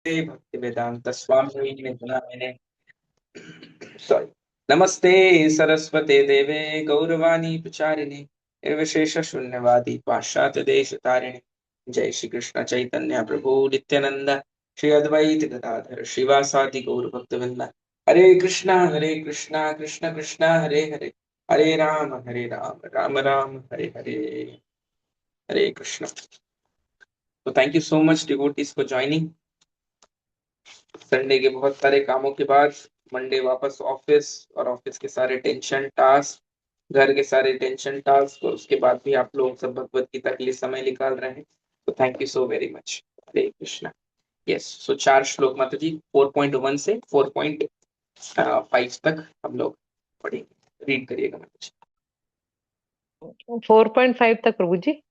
भक्ति वेदांत स्वामी नामिने सॉरी नमस्ते सरस्वते देवे गौरवाणी प्रचारिणे निर्विशेष शून्यवादी पाश्चात्य देश तारिणे जय श्री कृष्ण चैतन्य प्रभु नित्यानंद श्री अद्वैत गदाधर श्रीवासादि गौर भक्तवृंद हरे कृष्णा कृष्ण कृष्ण हरे हरे हरे राम राम राम हरे हरे हरे कृष्ण। तो thank you so much devotees for joining. Sunday के बहुत सारे कामों के बाद मंडे वापस ऑफिस, और ऑफिस के सारे टेंशन टास्क, घर के सारे टेंशन टास्क, और उसके बाद भी आप लोग सब भगवत गीता के लिए समय निकाल रहे हैं, तो thank you so very much. Hare Krishna. Yes, so 4 श्लोक माता जी 4.1 से 4.5 तक हम लोग पढ़ेंगे। रीड करिएगा माता जी। 4.5 तक प्रभु जी।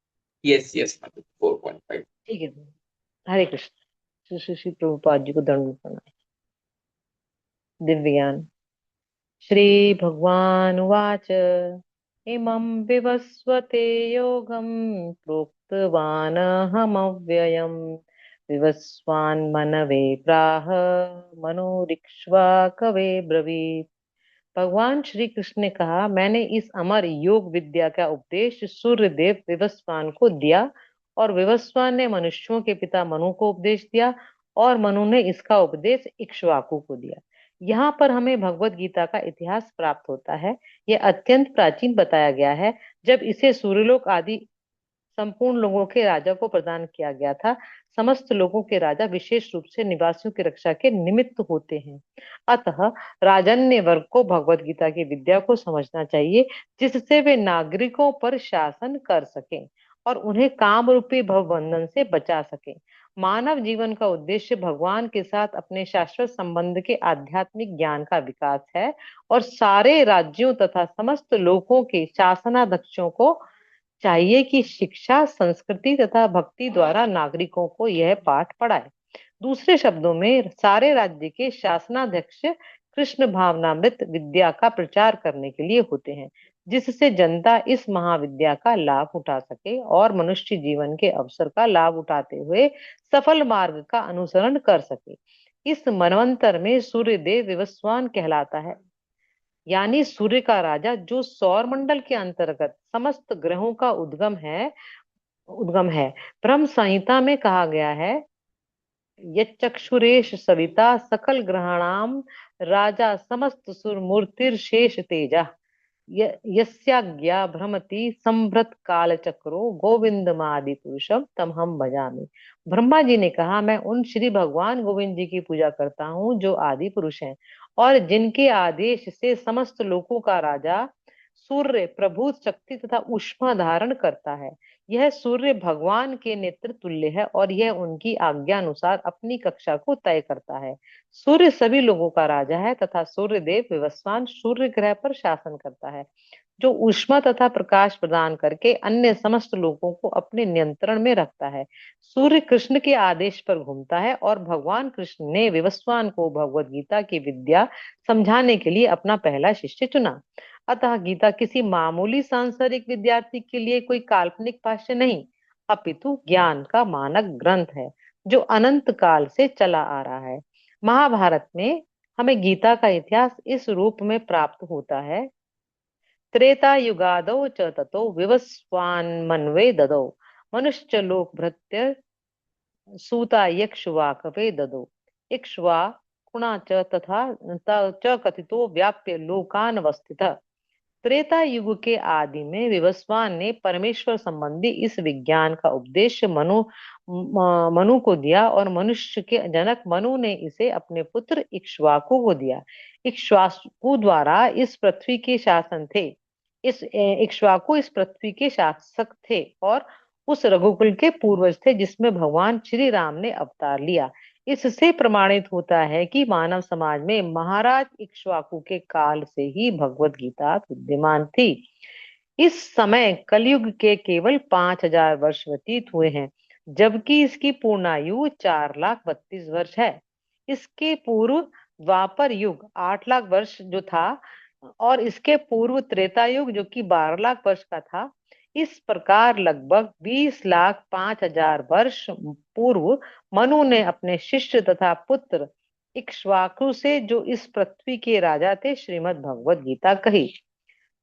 यस यस माता जी 4.5। ठीक है। हरे कृष्ण। श्री श्री श्री प्रभुपाद जी को दंड प्रणाम। दिव्य ज्ञान। श्री भगवान उवाच इमं विवस्वते योगं प्रोक्तवानहमव्ययम् विवस्वान्मनवे प्राह मनोरिक्ष्वा कवे ब्रवीत्। भगवान श्री कृष्ण ने कहा, मैंने इस अमर योग विद्या का उपदेश सूर्य देव विवस्वान को दिया और विवस्वान ने मनुष्यों के पिता मनु को उपदेश दिया और मनु ने इसका उपदेश इक्ष्वाकु को दिया। यहाँ पर हमें भगवत गीता का इतिहास प्राप्त होता है। यह अत्यंत प्राचीन बताया गया है। जब इसे सूर्यलोक आदि संपूर्ण लोगों के राजा को प्रदान किया गया था। समस्त लोगों के राजा विशेष रूप से निवासियों की रक्षा के निमित्त होते हैं। अतः राजन्य वर्ग को भगवत गीता की विद्या को समझना चाहिए, जिससे वे नागरिकों पर शासन कर सकें और उन्हें काम रूपी भवबंधन से बचा सकें। मानव जीवन का उद्देश्य भगवान के साथ अपने शाश्वत संबंध के आध्यात्मिक ज्ञान का विकास है और सारे राज्यों तथा समस्त लोगों के शासनाध्यक्षों को चाहिए कि शिक्षा, संस्कृति तथा भक्ति द्वारा नागरिकों को यह पाठ पढ़ाए। दूसरे शब्दों में सारे राज्य के शासनाध्यक्ष कृष्ण भावनामृत विद्या का प्रचार करने के लिए होते हैं, जिससे जनता इस महाविद्या का लाभ उठा सके और मनुष्य जीवन के अवसर का लाभ उठाते हुए सफल मार्ग का अनुसरण कर सके। इस मनवंतर में सूर्य देव विवस्वान कहलाता है, यानी सूर्य का राजा, जो सौर मंडल के अंतर्गत समस्त ग्रहों का उद्गम है। ब्रह्म संहिता में कहा गया है, यच्चक्षुरेश सविता सकल ग्रहाणाम राजा समस्त सुर मूर्तिर्शेष तेजा यस्याज्ञा भ्रमति संभ्रत काल चक्रो गोविंदमादि पुरुषम तम हम भजामि। ब्रह्मा जी ने कहा, मैं उन श्री भगवान गोविंद जी की पूजा करता हूँ जो आदि पुरुष हैं और जिनके आदेश से समस्त लोकों का राजा सूर्य प्रभु शक्ति तथा ऊष्मा धारण करता है। यह सूर्य भगवान के नेत्र तुल्य है और यह उनकी आज्ञा अनुसार अपनी कक्षा को तय करता है। सूर्य सभी लोगों का राजा है तथा सूर्य देव विवस्वान सूर्य ग्रह पर शासन करता है, जो ऊष्मा तथा प्रकाश प्रदान करके अन्य समस्त लोगों को अपने नियंत्रण में रखता है। सूर्य कृष्ण के आदेश पर घूमता है और भगवान कृष्ण ने विवस्वान को भगवत गीता की विद्या समझाने के लिए अपना पहला शिष्य चुना। अतः गीता किसी मामूली सांसारिक विद्यार्थी के लिए कोई काल्पनिक भाष्य नहीं, अपितु ज्ञान का मानक ग्रंथ है जो अनंत काल से चला आ रहा है। महाभारत में हमें गीता का इतिहास इस रूप में प्राप्त होता है। त्रेता युगादौ च ततो विवस्वान्मन्वे ददौ मनुष्य लोक भृत्य सूता यक्ष्वा कवे ददौ इक्ष्वा कुणा च तथा च कथितो व्याप्य लोकान अवस्थितः। त्रेता युग के आदि में विवस्वान ने परमेश्वर संबंधी इस विज्ञान का उपदेश मनु को दिया और मनुष्य के जनक मनु ने इसे अपने पुत्र इक्ष्वाकु को दिया। इक्ष्वाकु द्वारा इस पृथ्वी के शासन थे। इक्ष्वाकु इस पृथ्वी के शासक थे और उस रघुकुल के पूर्वज थे जिसमें भगवान श्री राम ने अवतार लिया। इससे प्रमाणित होता है कि मानव समाज में महाराज इक्ष्वाकु के काल से ही भगवत गीता विद्यमान थी। इस समय कलयुग के केवल 5,000 वर्ष व्यतीत हुए हैं, जबकि इसकी पूर्णायु 4,32,000 वर्ष है। इसके पूर्व द्वापर युग 8 लाख वर्ष जो था और इसके पूर्व त्रेता युग जो कि 12 लाख वर्ष का था। इस प्रकार लगभग 20,05,000 वर्ष पूर्व मनु ने अपने शिष्य तथा पुत्र इक्ष्वाकु से, जो इस पृथ्वी के राजा थे, श्रीमद् भगवद गीता कही।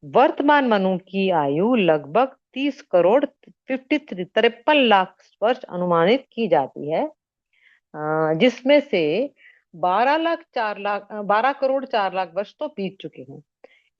वर्तमान मनु की आयु लगभग 30 करोड़ 53 लाख वर्ष अनुमानित की जाती है, जिसमें से 12 करोड़ 4 लाख वर्ष तो बीत चुके हैं।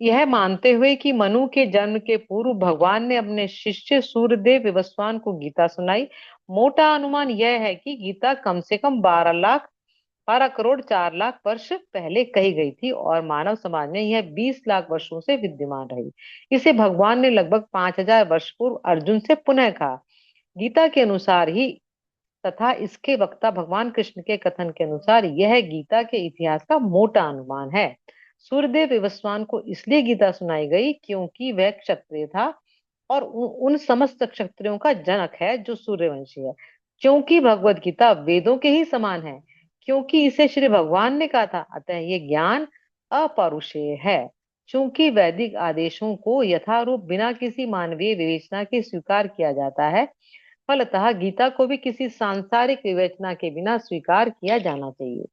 यह मानते हुए कि मनु के जन्म के पूर्व भगवान ने अपने शिष्य सूर्यदेव विवस्वान को गीता सुनाई, मोटा अनुमान यह है कि गीता कम से कम 12 करोड़ 4 लाख वर्ष पहले कही गई थी और मानव समाज में यह 20 लाख वर्षों से विद्यमान रही। इसे भगवान ने लगभग 5,000 वर्ष पूर्व अर्जुन से पुनः कहा। गीता के अनुसार ही तथा इसके वक्ता भगवान कृष्ण के कथन के अनुसार यह गीता के इतिहास का मोटा अनुमान है। सूर्यदेव विवस्वान को इसलिए गीता सुनाई गई क्योंकि वह क्षत्रिय था और उन समस्त क्षत्रियों का जनक है जो सूर्यवंशी है। क्योंकि भगवत गीता वेदों के ही समान है, क्योंकि इसे श्री भगवान ने कहा था, अतः ये ज्ञान अपौरुषेय है। चूंकि वैदिक आदेशों को यथारूप बिना किसी मानवीय विवेचना के स्वीकार किया जाता है, फलतः गीता को भी किसी सांसारिक विवेचना के बिना स्वीकार किया जाना चाहिए।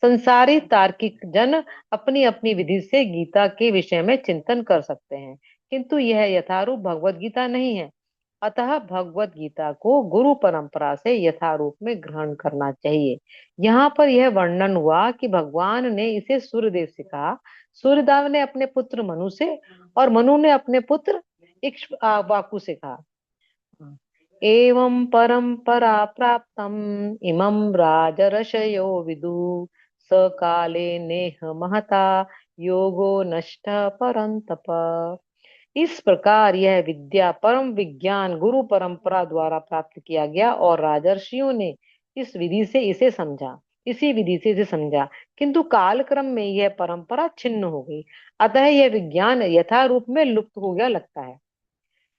संसारी तार्किक जन अपनी अपनी विधि से गीता के विषय में चिंतन कर सकते हैं, किंतु यह यथारूप भगवत गीता नहीं है। अतः भगवत गीता को गुरु परंपरा से यथारूप में ग्रहण करना चाहिए। यहाँ पर यह वर्णन हुआ कि भगवान ने इसे सूर्यदेव से कहा, सूर्यदेव ने अपने पुत्र मनु से, और मनु ने अपने पुत्र इक्ष्वाकु से कहा। एवं परंपरा प्राप्तम इमं राजर्षयो विदु सकाले नेह महता योगो नष्ट परंतप। इस प्रकार यह विद्या परम विज्ञान गुरु परंपरा द्वारा प्राप्त किया गया और राजर्षियों ने इसी विधि से इसे समझा, किंतु कालक्रम में यह परंपरा छिन्न हो गई, अतः यह विज्ञान यथारूप में लुप्त हो गया लगता है।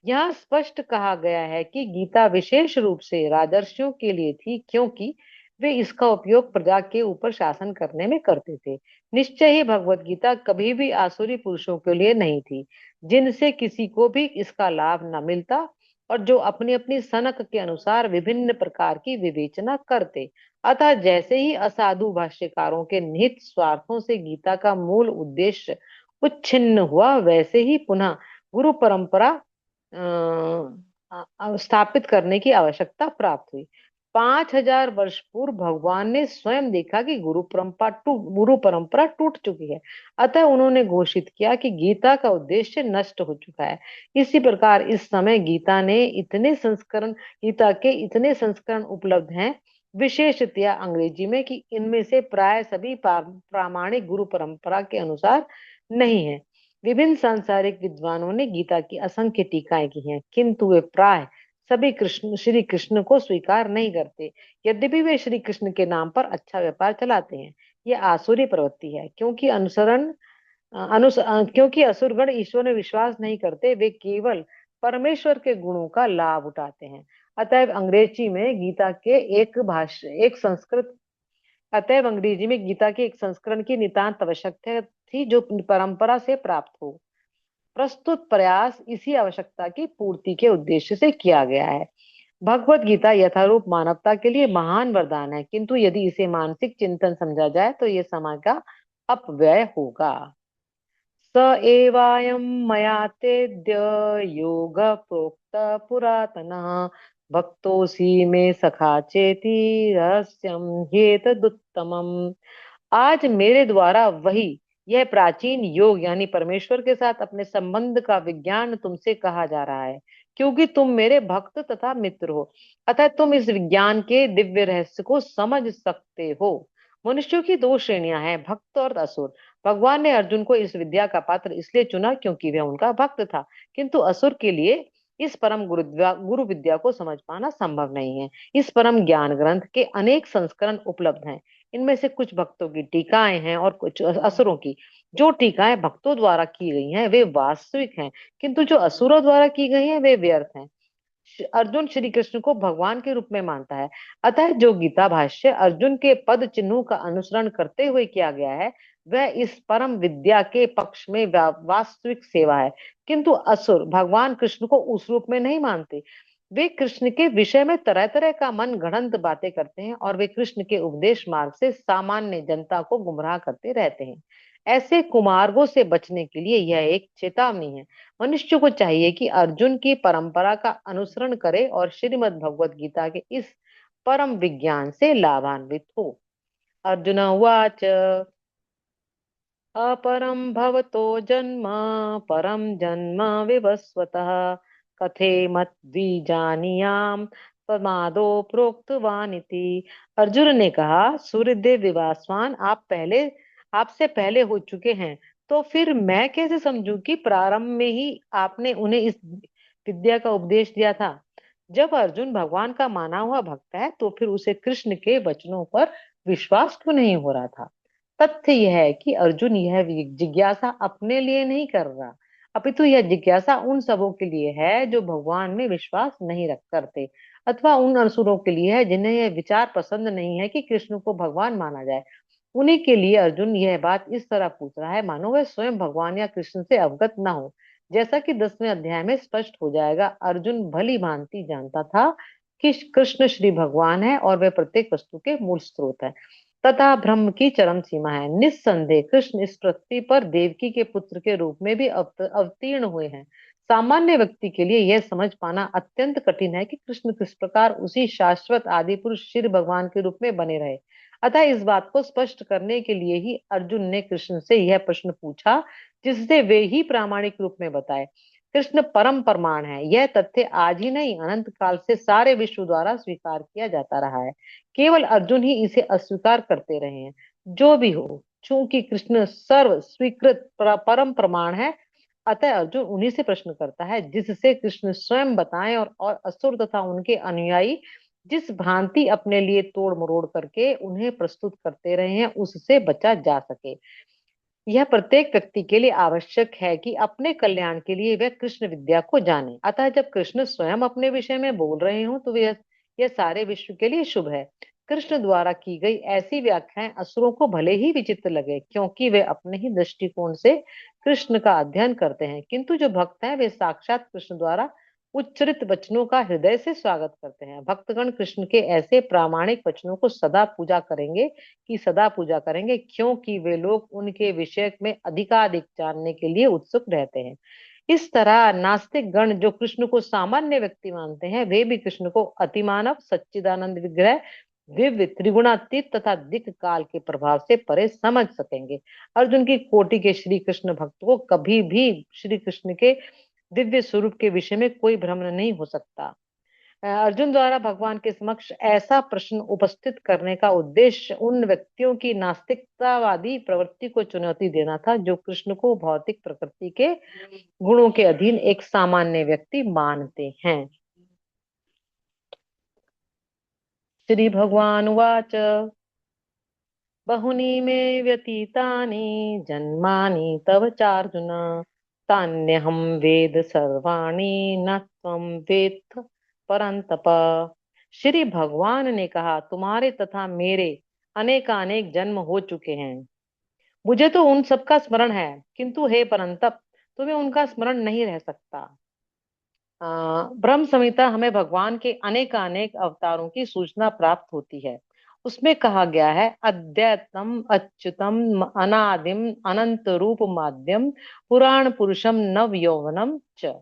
यहाँ स्पष्ट कहा गया है कि गीता विशेष रूप से राजर्षियों के लिए थी, क्योंकि वे इसका उपयोग प्रजा के ऊपर शासन करने में करते थे। निश्चय ही भगवत गीता कभी भी आसुरी पुरुषों के लिए नहीं थी, जिनसे किसी को भी इसका लाभ न मिलता और जो अपनी अपनी सनक के अनुसार विभिन्न प्रकार की विवेचना करते। अतः जैसे ही असाधु भाष्यकारों के निहित स्वार्थों से गीता का मूल उद्देश्य उच्छिन्न हुआ, वैसे ही पुनः गुरु परंपरा स्थापित करने की आवश्यकता प्राप्त हुई। 5,000 वर्ष पूर्व भगवान ने स्वयं देखा कि गुरु परंपरा टूट चुकी है, अतः उन्होंने घोषित किया कि गीता का उद्देश्य नष्ट हो चुका है। इसी प्रकार इस समय गीता के इतने संस्करण उपलब्ध हैं, विशेषतया अंग्रेजी में, कि इनमें से प्राय सभी प्रामाणिक गुरु परंपरा के अनुसार नहीं है। विभिन्न सांसारिक विद्वानों ने गीता की असंख्य टीकाएं की हैं, किंतु वे प्राय सभी श्री कृष्ण को स्वीकार नहीं करते, यद्यपि वे श्री कृष्ण के नाम पर अच्छा व्यापार चलाते हैं। यह आसुरी प्रवृत्ति है, क्योंकि असुरगण ईश्वर में विश्वास नहीं करते, वे केवल परमेश्वर के गुणों का लाभ उठाते हैं। अतएव अंग्रेजी में गीता के एक संस्करण की नितांत आवश्यकता थी, जो परंपरा से प्राप्त हो। प्रस्तुत प्रयास इसी आवश्यकता की पूर्ति के उद्देश्य से किया गया है। भगवत गीता यथारूप मानवता के लिए महान वरदान है, किंतु यदि इसे मानसिक चिंतन समझा जाए तो ये समय का अपव्यय होगा। स एवायं मया तेद्य योग प्रोक्त पुरातनः भक्तोऽसि मे सखा चेति रहस्यं ह्येतदुत्तमम्। आज मेरे द्वारा वही यह प्राचीन योग यानी परमेश्वर के साथ अपने संबंध का विज्ञान तुमसे कहा जा रहा है, क्योंकि तुम मेरे भक्त तथा मित्र हो, अतः तुम इस विज्ञान के दिव्य रहस्य को समझ सकते हो। मनुष्यों की दो श्रेणियां हैं, भक्त और असुर। भगवान ने अर्जुन को इस विद्या का पात्र इसलिए चुना क्योंकि वह उनका भक्त था, किंतु असुर के लिए इस परम गुरु विद्या को समझ पाना संभव नहीं है। इस परम ज्ञान ग्रंथ के अनेक संस्करण उपलब्ध हैं। इनमें से कुछ भक्तों की टीकाएं हैं और कुछ असुरों की। जो टीकाएं भक्तों द्वारा की गई हैं वे वास्तविक हैं, किंतु जो असुरों द्वारा की गई हैं वे व्यर्थ हैं। अर्जुन श्री कृष्ण को भगवान के रूप में मानता है। अतः जो गीता भाष्य अर्जुन के पद चिन्हों का अनुसरण करते हुए किया गया है, वह इस परम विद्या के पक्ष में वास्तविक सेवा है। किंतु असुर भगवान कृष्ण को उस रूप में नहीं मानते। वे कृष्ण के विषय में तरह तरह का मन गढ़ंत बातें करते हैं और वे कृष्ण के उपदेश मार्ग से सामान्य जनता को गुमराह करते रहते हैं। ऐसे कुमार्गों से बचने के लिए यह एक चेतावनी है। मनुष्य को चाहिए कि अर्जुन की परंपरा का अनुसरण करे और श्रीमद् भगवत गीता के इस परम विज्ञान से लाभान्वित हो। अर्जुन उवाच अपरं भवतो जन्म परम जन्म विवस्वतः कथेमद्विजानीयाम् प्रमादो प्रोक्तवानिति। अर्जुन ने कहा, सूर्यदेव विवासवान आपसे पहले हो चुके हैं, तो फिर मैं कैसे समझूं कि प्रारंभ में ही आपने उन्हें इस विद्या का उपदेश दिया था। जब अर्जुन भगवान का माना हुआ भक्त है, तो फिर उसे कृष्ण के वचनों पर विश्वास क्यों नहीं हो रहा था। तथ्य यह है कि अर्जुन यह जिज्ञासा अपने लिए नहीं कर रहा, अपितु यह जिज्ञासा उन सबों के लिए है जो भगवान में विश्वास नहीं रख करते, अथवा उन असुरों के लिए है जिन्हें यह विचार पसंद नहीं है कि कृष्ण को भगवान माना जाए। उन्हीं के लिए अर्जुन यह बात इस तरह पूछ रहा है मानो वह स्वयं भगवान या कृष्ण से अवगत न हो। जैसा कि 10वें अध्याय में स्पष्ट हो जाएगा, अर्जुन भली भांति जानता था कि कृष्ण श्री भगवान है और वे प्रत्येक वस्तु के मूल स्रोत है तथा ब्रह्म की चरम सीमा है। निस्संदेह कृष्ण इस पृथ्वी पर देवकी के पुत्र के रूप में भी अवतीर्ण हुए हैं। सामान्य व्यक्ति के लिए यह समझ पाना अत्यंत कठिन है कि कृष्ण किस प्रकार उसी शाश्वत आदि पुरुष श्री भगवान के रूप में बने रहे। अतः इस बात को स्पष्ट करने के लिए ही अर्जुन ने कृष्ण से यह प्रश्न पूछा, जिससे वे ही प्रामाणिक रूप में बताए। कृष्ण परम प्रमाण है, यह तथ्य आज ही नहीं अनंत काल से सारे विश्व द्वारा स्वीकार किया जाता रहा है। केवल अर्जुन ही इसे अस्वीकार करते रहे हैं। जो भी हो, चूंकि कृष्ण सर्व स्वीकृत परम प्रमाण है, अतः अर्जुन उन्हीं से प्रश्न करता है जिससे कृष्ण स्वयं बताएं और असुर तथा उनके अनुयायी जिस भ्रांति अपने लिए तोड़ मरोड़ करके उन्हें प्रस्तुत करते रहे हैं, उससे बचा जा सके। यह प्रत्येक व्यक्ति के लिए आवश्यक है कि अपने कल्याण के लिए वह कृष्ण विद्या को जाने। अतः जब कृष्ण स्वयं अपने विषय में बोल रहे हो, तो यह सारे विश्व के लिए शुभ है। कृष्ण द्वारा की गई ऐसी व्याख्याएं असुरों को भले ही विचित्र लगे, क्योंकि वे अपने ही दृष्टिकोण से कृष्ण का अध्ययन करते हैं, किंतु जो भक्त हैं वे साक्षात कृष्ण द्वारा उच्चरित वचनों का हृदय से स्वागत करते हैं। भक्तगण कृष्ण के ऐसे प्रामाणिक वचनों को सदा पूजा करेंगे, क्योंकि वे लोग उनके विषय में अधिकाधिक जानने के लिए उत्सुक रहते हैं। इस तरह नास्तिक गण जो कृष्ण को सामान्य व्यक्ति मानते हैं, वे भी कृष्ण को अतिमानव, सच्चिदानंद विग्रह, दिव्य, त्रिगुणातीत तथा दिक् काल के प्रभाव से परे समझ सकेंगे। अर्जुन की कोटि के श्री कृष्ण भक्त को कभी भी श्री कृष्ण के दिव्य स्वरूप के विषय में कोई भ्रम नहीं हो सकता। अर्जुन द्वारा भगवान के समक्ष ऐसा प्रश्न उपस्थित करने का उद्देश्य उन व्यक्तियों की नास्तिकतावादी प्रवृत्ति को चुनौती देना था जो कृष्ण को भौतिक प्रकृति के गुणों के अधीन एक सामान्य व्यक्ति मानते हैं। श्री भगवान वाच बहुनी मे व्यतीतानि जन्मानि तव चार्जुन तान्यहं वेद सर्वाणि न त्वं वेत्थ परन्तप। श्री भगवान ने कहा, तुम्हारे तथा मेरे अनेकानेक जन्म हो चुके हैं, मुझे तो उन सबका स्मरण है, किंतु हे परंतप तुम्हें उनका स्मरण नहीं रह सकता। ब्रह्म संहिता हमें भगवान के अनेकानेक अवतारों की सूचना प्राप्त होती है। उसमें कहा गया है, अद्वैतम अच्युतम अनादिम अनंत रूप माध्यम पुराण पुरुषम नव यौवनम च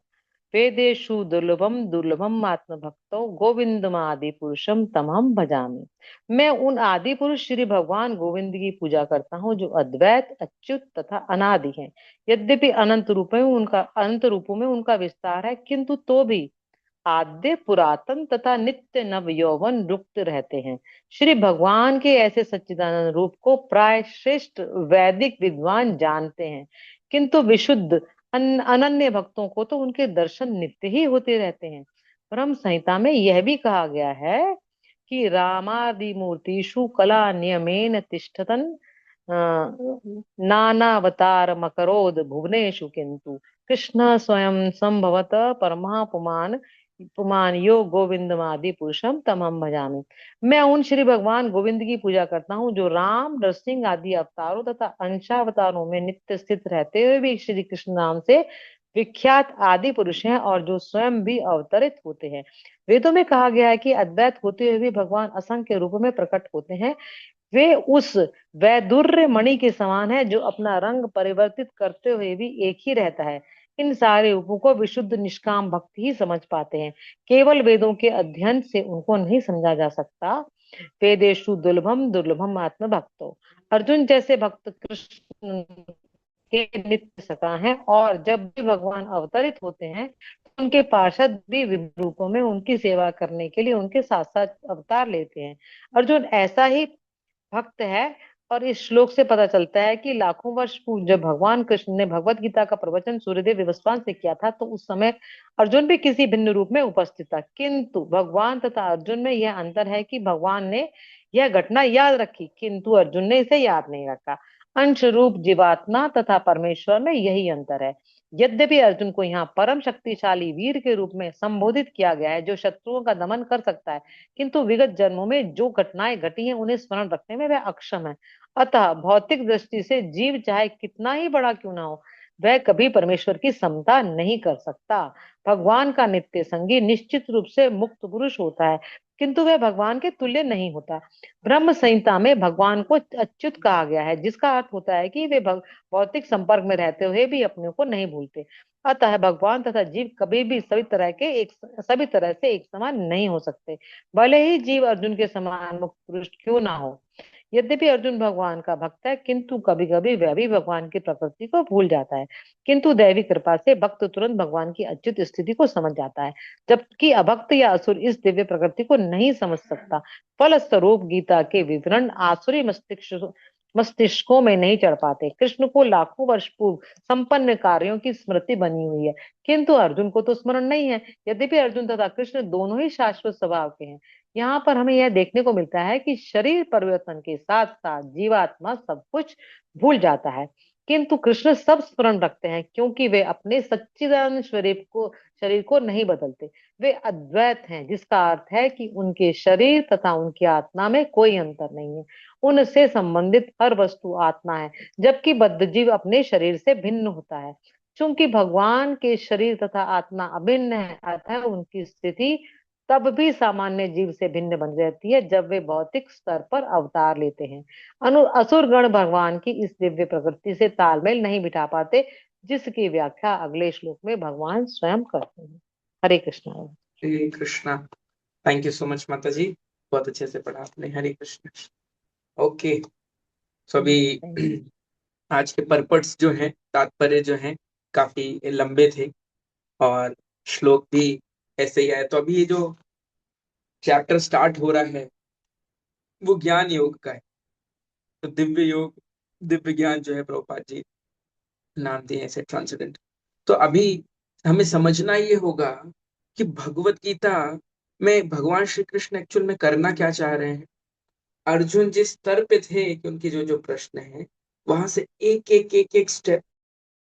वेदेषु दुर्लभम दुर्लभम आत्मभक्तो गोविंदम आदि पुरुषम तमहम भजामि। मैं उन आदि पुरुष श्री भगवान गोविंद की पूजा करता हूँ जो अद्वैत, अच्युत तथा अनादि हैं। यद्यपि अनंत रूपों में उनका विस्तार है, किंतु तो भी आद्य, पुरातन तथा नित्य नव यौवन रुक्त रहते हैं। श्री भगवान के ऐसे सच्चिदानंद रूप को प्राय श्रेष्ठ वैदिक विद्वान जानते हैं, किंतु विशुद्ध अनन्य भक्तों को तो उनके दर्शन नित्य ही होते रहते हैं। ब्रह्म संहिता में यह भी कहा गया है कि रामादि मूर्तिषु कला नियमेन तिष्ठतन नानावतार मकरोद भुवनेषु, किंतु कृष्ण स्वयं संभवत परमापुमान पुमान यो गोविंदमादि पुरुषम तमम भजामि। मैं उन श्री भगवान गोविंद की पूजा करता हूँ जो राम, नरसिंह आदि अवतारों तथा अंशावतारों में नित्य स्थित रहते हुए भी श्री कृष्ण नाम से विख्यात आदि पुरुष हैं और जो स्वयं भी अवतरित होते हैं। वेदों में कहा गया है कि अद्वैत होते हुए भी भगवान असंख्य रूपों में प्रकट होते हैं। वे उस वैदुर्य मणि के समान है जो अपना रंग परिवर्तित करते हुए भी एक ही रहता है। इन सारे रूपों को विशुद्ध निष्काम भक्त ही समझ पाते हैं। केवल वेदों के अध्ययन से उनको नहीं समझा जा सकता। वेदेषु दुर्लभम दुर्लभम आत्म भक्तो। अर्जुन जैसे भक्त कृष्ण के नित्य सखा हैं और जब भी भगवान अवतरित होते हैं तो उनके पार्षद भी विभिन्न रूपों में उनकी सेवा करने के लिए उनके साथ साथ अवतार लेते हैं। अर्जुन ऐसा ही भक्त है। और इस श्लोक से पता चलता है कि लाखों वर्ष पूर्व जब भगवान कृष्ण ने भगवत गीता का प्रवचन सूर्यदेव विवस्वान से किया था तो उस समय अर्जुन भी किसी भिन्न रूप में उपस्थित था, किंतु भगवान तथा अर्जुन में यह अंतर है कि भगवान ने यह घटना याद रखी किंतु अर्जुन ने इसे याद नहीं रखा। अंश रूप जीवात्मा तथा परमेश्वर में यही अंतर है। यद्यपि अर्जुन को यहाँ परम शक्तिशाली वीर के रूप में संबोधित किया गया है जो शत्रुओं का दमन कर सकता है, किंतु विगत जन्मों में जो घटनाएं घटी हैं उन्हें स्मरण रखने में वह अक्षम है। अतः भौतिक दृष्टि से जीव चाहे कितना ही बड़ा क्यों ना हो, वह कभी परमेश्वर की समता नहीं कर सकता। भगवान का नित्य संगी निश्चित रूप से मुक्त पुरुष होता है, किंतु वह भगवान के तुल्य नहीं होता। ब्रह्म संहिता में भगवान को अच्युत कहा गया है, जिसका अर्थ होता है कि वे भौतिक संपर्क में रहते हुए भी अपने को नहीं भूलते। अतः भगवान तथा जीव कभी भी सभी तरह से एक समान नहीं हो सकते, भले ही जीव अर्जुन के समान मुक्त पुरुष क्यों ना हो। यद्यपि अर्जुन भगवान का भक्त है किंतु कभी कभी वह भी भगवान की प्रकृति को भूल जाता है, किंतु दैवी कृपा से भक्त तुरंत भगवान की अच्युत स्थिति को समझ जाता है, जबकि अभक्त या असुर इस दिव्य प्रकृति को नहीं समझ सकता। फलस्वरूप गीता के विवरण आसुरी मस्तिष्कों में नहीं चढ़ पाते। कृष्ण को लाखों वर्ष पूर्व संपन्न कार्यों की स्मृति बनी हुई है, किंतु अर्जुन को तो स्मरण नहीं है। यद्यपि अर्जुन तथा कृष्ण दोनों ही शाश्वत स्वभाव के हैं। यहाँ पर हमें यह देखने को मिलता है कि शरीर परिवर्तन के साथ साथ जीवात्मा सब कुछ भूल जाता है, किंतु कृष्ण सब स्मरण रखते हैं क्योंकि वे अपने सच्चिदानंद शरीर को नहीं बदलते। वे अद्वैत हैं, जिसका अर्थ है कि उनके शरीर तथा उनकी आत्मा में कोई अंतर नहीं है। उनसे संबंधित हर वस्तु आत्मा है, जबकि बद्ध जीव अपने शरीर से भिन्न होता है। चूंकि भगवान के शरीर तथा आत्मा अभिन्न है, अतः उनकी स्थिति तब भी सामान्य जीव से भिन्न बन जाती है जब वे भौतिक स्तर पर अवतार लेते हैं। असुर गण भगवान की इस दिव्य प्रकृति से तालमेल नहीं बिठा पाते, जिसकी व्याख्या अगले श्लोक में भगवान स्वयं करते हैं। Hare Krishna. Hare Krishna. Thank you so much माता जी, बहुत अच्छे से पढ़ा आपने। हरे कृष्ण। ओके, सो अभी आज के पर्पट्स जो हैं, तात्पर्य जो हैं, काफी लंबे थे और श्लोक भी ऐसे ही आए। तो अभी ये जो चैप्टर स्टार्ट हो रहा है वो ज्ञान योग का है। तो दिव्य योग, दिव्य ज्ञान जो है प्रभुपाद जी नाम दिए ऐसे ट्रांसेंडेंट। तो अभी हमें समझना ये होगा कि भगवत गीता में भगवान श्री कृष्ण एक्चुअल में करना क्या चाह रहे हैं। अर्जुन जिस स्तर पे थे कि उनके जो जो प्रश्न हैं वहां से एक एक एक एक स्टेप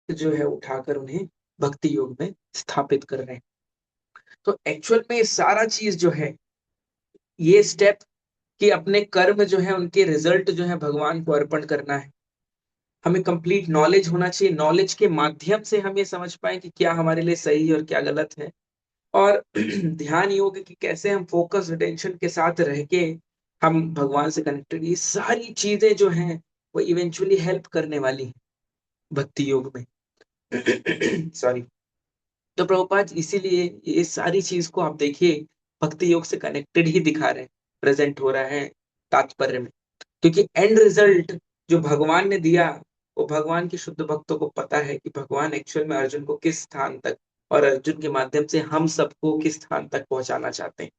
जो है उठाकर उन्हें भक्ति योग में स्थापित कर रहे हैं। तो एक्चुअल में ये सारा चीज जो है, ये स्टेप कि अपने कर्म जो है उनके रिजल्ट जो है भगवान को अर्पण करना है। हमें कंप्लीट नॉलेज होना चाहिए, नॉलेज के माध्यम से हम ये समझ पाए कि क्या हमारे लिए सही है और क्या गलत है। और ध्यान योग की कैसे हम फोकस अटेंशन के साथ रह के हम भगवान से कनेक्टेड, ये सारी चीजें जो हैं वो इवेंचुअली हेल्प करने वाली हैं भक्ति योग में। सॉरी। तो प्रभुपाद इसीलिए ये सारी चीज को आप देखिए भक्ति योग से कनेक्टेड ही दिखा रहे हैं, प्रेजेंट हो रहा है तात्पर्य में। क्योंकि एंड रिजल्ट जो भगवान ने दिया वो भगवान के शुद्ध भक्तों को पता है कि भगवान एक्चुअल में अर्जुन को किस स्थान तक और अर्जुन के माध्यम से हम सबको किस स्थान तक पहुंचाना चाहते हैं।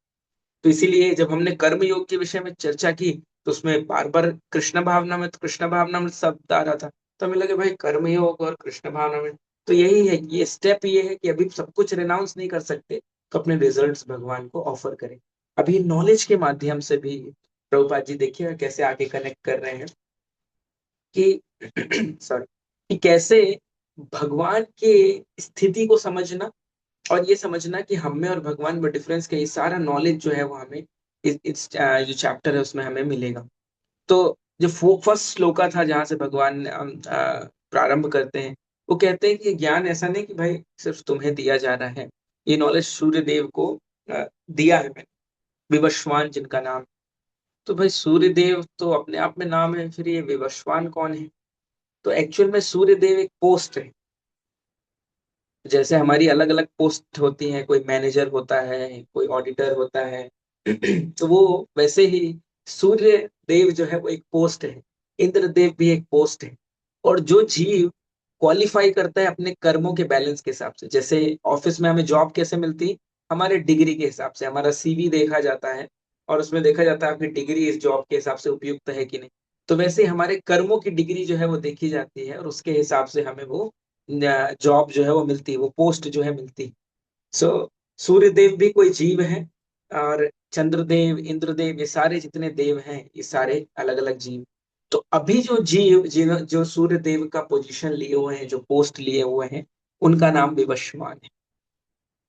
तो इसीलिए जब हमने कर्म योग के विषय में चर्चा की तो उसमें बार बार कृष्ण भावना में, तो कृष्ण भावना में शब्द आ रहा था, तो हमें लगे भाई कर्म योग और कृष्ण भावना में तो यही है कि ये स्टेप ये है कि अभी सब कुछ रिनाउंस नहीं कर सकते, तो अपने रिजल्ट्स भगवान को ऑफर करें। अभी नॉलेज के माध्यम से भी प्रभुपाद जी देखिएगा कैसे आगे कनेक्ट कर रहे हैं कि सॉरी, कि कैसे भगवान के स्थिति को समझना और ये समझना कि हम में और भगवान में डिफरेंस क्या है, ये सारा नॉलेज जो है वो हमें इस जो चैप्टर है उसमें हमें मिलेगा। तो जो फर्स्ट श्लोका था जहां से भगवान प्रारंभ करते हैं, वो कहते हैं कि ये ज्ञान ऐसा नहीं कि भाई सिर्फ तुम्हें दिया जा रहा है, ये नॉलेज सूर्य देव को दिया है मैंने, विवस्वान जिनका नाम। तो भाई सूर्य देव तो अपने आप में नाम है, फिर ये विवस्वान कौन है? तो एक्चुअल में सूर्य देव एक पोस्ट है। जैसे हमारी अलग अलग पोस्ट होती हैं, कोई मैनेजर होता है, कोई ऑडिटर होता है तो वो वैसे ही सूर्य देव जो है वो एक पोस्ट है, इंद्र देव भी एक पोस्ट है। और जो जीव क्वालिफाई करता है अपने कर्मों के बैलेंस के हिसाब से, जैसे ऑफिस में हमें जॉब कैसे मिलती, हमारे डिग्री के हिसाब से, हमारा सीवी देखा जाता है और उसमें देखा जाता है आपकी डिग्री इस जॉब के हिसाब से उपयुक्त है कि नहीं। तो वैसे ही हमारे कर्मों की डिग्री जो है वो देखी जाती है और उसके हिसाब से हमें वो जॉब जो है वो मिलती है, वो पोस्ट जो है मिलती है। सो सूर्य देव भी कोई जीव है, और चंद्रदेव, इंद्रदेव, ये सारे जितने देव हैं ये सारे अलग अलग जीव। तो अभी जो जीव जो सूर्य देव का पोजीशन लिए हुए हैं, जो पोस्ट लिए हुए हैं, उनका नाम विवस्वान है।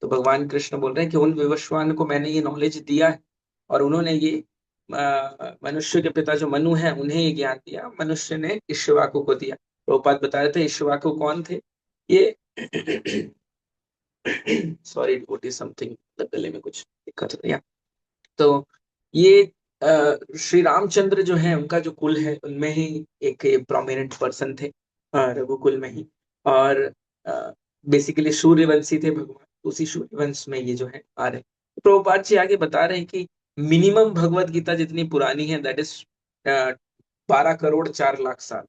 तो भगवान कृष्ण बोल रहे हैं कि उन विवस्वान को मैंने ये नॉलेज दिया है, और उन्होंने ये मनुष्य के पिता जो मनु है उन्हें ये ज्ञान दिया, मनुष्य ने इक्ष्वाकु को दिया। प्रभुपाद बता रहे थे इक्ष्वाकु कौन थे ये सॉरी व्हाट इज समथिंग, गले में कुछ दिक्कत है। तो ये श्री रामचंद्र जो है उनका जो कुल है उनमें ही एक प्रोमिनेंट पर्सन थे, रघुकुल में ही। और बेसिकली सूर्यवंशी थे भगवान, उसी सूर्यवंश में ये जो है आ रहे हैं। तो प्रभुपाद जी आगे बता रहे हैं कि मिनिमम भगवत गीता जितनी पुरानी है दैट इज 12 करोड़ 4 लाख साल।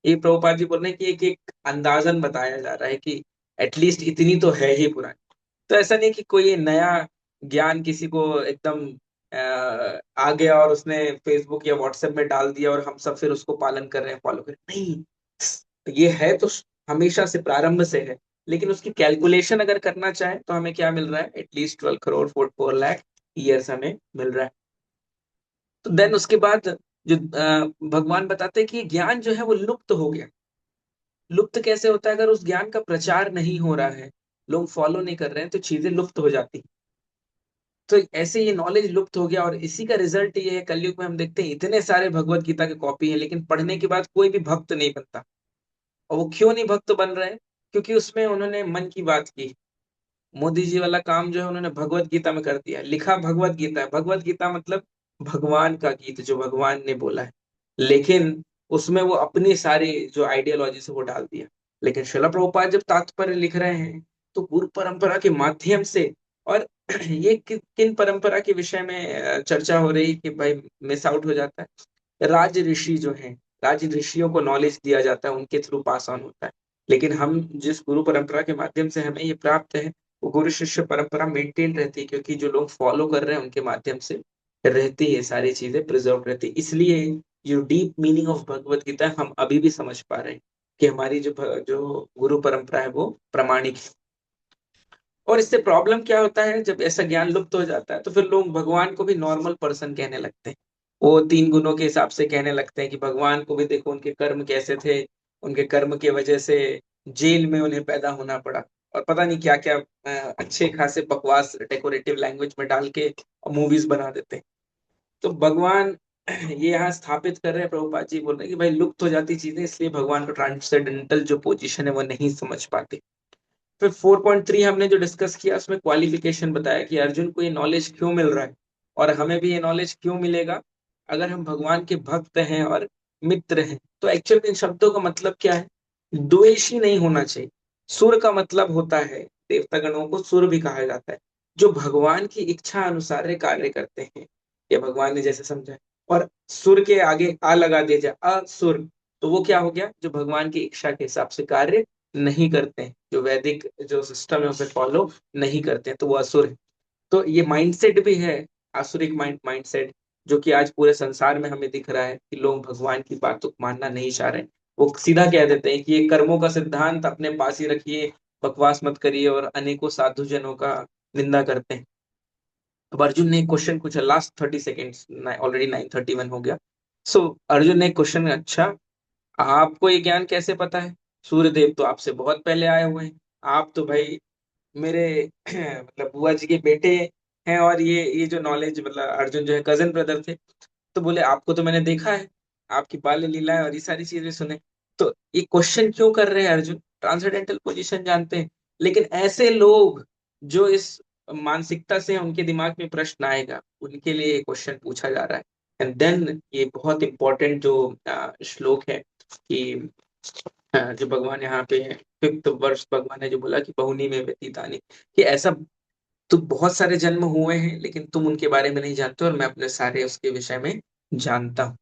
ये प्रभुपाद जी बोल रहे हैं कि एक एक अंदाजन बताया जा रहा है कि एटलीस्ट इतनी तो है ही पुरानी। तो ऐसा नहीं कि कोई ये नया ज्ञान किसी को एकदम आ गया और उसने फेसबुक या व्हाट्सएप में डाल दिया और हम सब फिर उसको पालन कर रहे हैं, फॉलो कर रहे हैं। नहीं, ये है तो हमेशा से, प्रारंभ से है। लेकिन उसकी कैलकुलेशन अगर करना चाहे तो हमें क्या मिल रहा है, एटलीस्ट 12 करोड़ 4 लाख ईयर्स हमें मिल रहा है। तो देन उसके बाद जो भगवान बताते हैं कि ये ज्ञान जो है वो लुप्त हो गया। लुप्त कैसे होता है? अगर उस ज्ञान का प्रचार नहीं हो रहा है, लोग फॉलो नहीं कर रहे हैं, तो चीजें लुप्त हो जाती हैं। तो ऐसे ये नॉलेज लुप्त हो गया, और इसी का रिजल्ट ये है, कलयुग में हम देखते हैं इतने सारे भगवत गीता के कॉपी हैं, लेकिन पढ़ने के बाद कोई भी भक्त नहीं बनता। और वो क्यों नहीं भक्त बन रहे हैं? क्योंकि उसमें उन्होंने मन की बात की। मोदी जी वाला काम जो है उन्होंने भगवत गीता में कर दिया, लिखा भगवत गीता है, भगवत गीता मतलब भगवान का गीत जो भगवान ने बोला है, लेकिन उसमें वो अपनी सारी जो आइडियोलॉजी से वो डाल दिया। लेकिन श्रील प्रभुपाद जब तात्पर्य लिख रहे हैं तो गुरु परंपरा के माध्यम से, और ये किन परंपरा के विषय में चर्चा हो रही कि भाई मिस आउट हो जाता है, राज ऋषि जो हैं, राज ऋषियों को नॉलेज दिया जाता है, उनके थ्रू पास ऑन होता है। लेकिन हम जिस गुरु परंपरा के माध्यम से हमें ये प्राप्त है, वो गुरु शिष्य परंपरा मेंटेन रहती है, क्योंकि जो लोग फॉलो कर रहे हैं उनके माध्यम से रहती है, सारी चीजें प्रिजर्व रहती है। इसलिए जो deep meaning of Bhagavad Gita है हम अभी भी समझ पा रहे हैं कि हमारी जो गुरु परंपरा है वो प्रमाणिक है। और इससे प्रॉब्लम क्या होता है, जब ऐसा ज्ञान लुप्त हो जाता है तो फिर लोग भगवान को भी नॉर्मल पर्सन कहने लगते हैं। वो 3 गुणों के हिसाब से कहने लगते हैं कि भगवान को भी देखो उनके कर्म कैसे थे, उनके कर्म की वजह से जेल में उन्हें पैदा होना पड़ा, और पता नहीं क्या क्या अच्छे खासे बकवास डेकोरेटिव लैंग्वेज में डाल के मूवीज बना देते हैं। तो भगवान ये यहाँ स्थापित कर रहे हैं, प्रभुपाद जी बोल रहे हैं कि भाई लुप्त हो जाती चीजें, इसलिए भगवान का ट्रांससेंडेंटल जो पोजीशन है वो नहीं समझ पाते। फिर 4.3 हमने जो डिस्कस किया उसमें क्वालिफिकेशन बताया कि अर्जुन को ये नॉलेज क्यों मिल रहा है, और हमें भी ये नॉलेज क्यों मिलेगा अगर हम भगवान के भक्त हैं और मित्र हैं। तो एक्चुअल इन शब्दों का मतलब क्या है? द्वेषी नहीं होना चाहिए। सुर का मतलब होता है, देवता गणों को सुर भी कहा जाता है, जो भगवान की इच्छा अनुसार कार्य करते हैं, ये भगवान ने जैसे समझा है। और सुर के आगे आ लगा दिया जाए असुर, तो वो क्या हो गया? जो भगवान की इच्छा के हिसाब से कार्य नहीं करते हैं, जो वैदिक जो सिस्टम है उसे फॉलो नहीं करते हैं, तो वो असुर है। तो ये माइंडसेट भी है, आसुरिक माइंडसेट, जो कि आज पूरे संसार में हमें दिख रहा है कि लोग भगवान की बातों को मानना नहीं चाह रहे हैं। वो सीधा कह देते हैं कि ये कर्मों का सिद्धांत अपने पास ही रखिए, बकवास मत करिए, और अनेकों साधु जनों का निंदा करते हैं। अब अर्जुन ने एक क्वेश्चन पूछा, लास्ट 30 सेकेंड्स, ऑलरेडी 9:31 हो गया। सो अर्जुन ने एक क्वेश्चन, अच्छा आपको ये ज्ञान कैसे पता है? सूर्यदेव तो आपसे बहुत पहले आए हुए हैं, आप तो भाई मेरे मतलब बुआ जी के बेटे हैं, और ये जो नॉलेज, मतलब अर्जुन जो है कजन ब्रदर थे। तो बोले आपको तो मैंने देखा है, आपकी बाल्य लीला है और ये सारी चीजें सुने, तो ये क्वेश्चन क्यों कर रहे हैं अर्जुन, ट्रांसेंडेंटल पोजीशन जानते हैं। लेकिन ऐसे लोग जो इस मानसिकता से उनके दिमाग में प्रश्न आएगा, उनके लिए ये क्वेश्चन पूछा जा रहा है। एंड देन ये बहुत इंपॉर्टेंट जो श्लोक है कि जो भगवान यहाँ पे 5th वर्ष भगवान ने जो बोला कि बहुनी में व्यतीतानि, कि ऐसा तो बहुत सारे जन्म हुए हैं लेकिन तुम उनके बारे में नहीं जानते और मैं अपने सारे उसके विषय में जानता हूँ।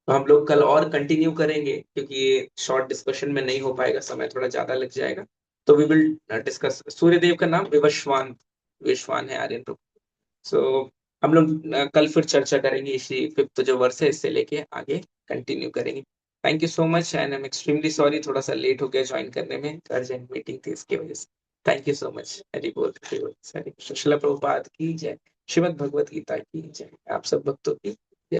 तो हम लोग कल और कंटिन्यू करेंगे, क्योंकि ये शॉर्ट डिस्कशन में नहीं हो पाएगा, समय थोड़ा ज्यादा लग जाएगा। तो वी विल डिस्कस। सूर्यदेव का नाम विवस्वान, विश्वान है आर्यन। सो हम लोग कल फिर चर्चा करेंगे इसी 5th जो वर्ष है इससे लेके आगे कंटिन्यू करेंगे। Thank you so much and I am extremely sorry, थोड़ा सा लेट हो गया ज्वाइन करने में, अर्जेंट मीटिंग थी इसकी वजह से। Thank you so much. Hari बोल, हरि बोल, हरि कृष्ण। श्रील प्रभुपाद की जय। श्रीमद् भगवत गीता की जय। आप सब भक्तों की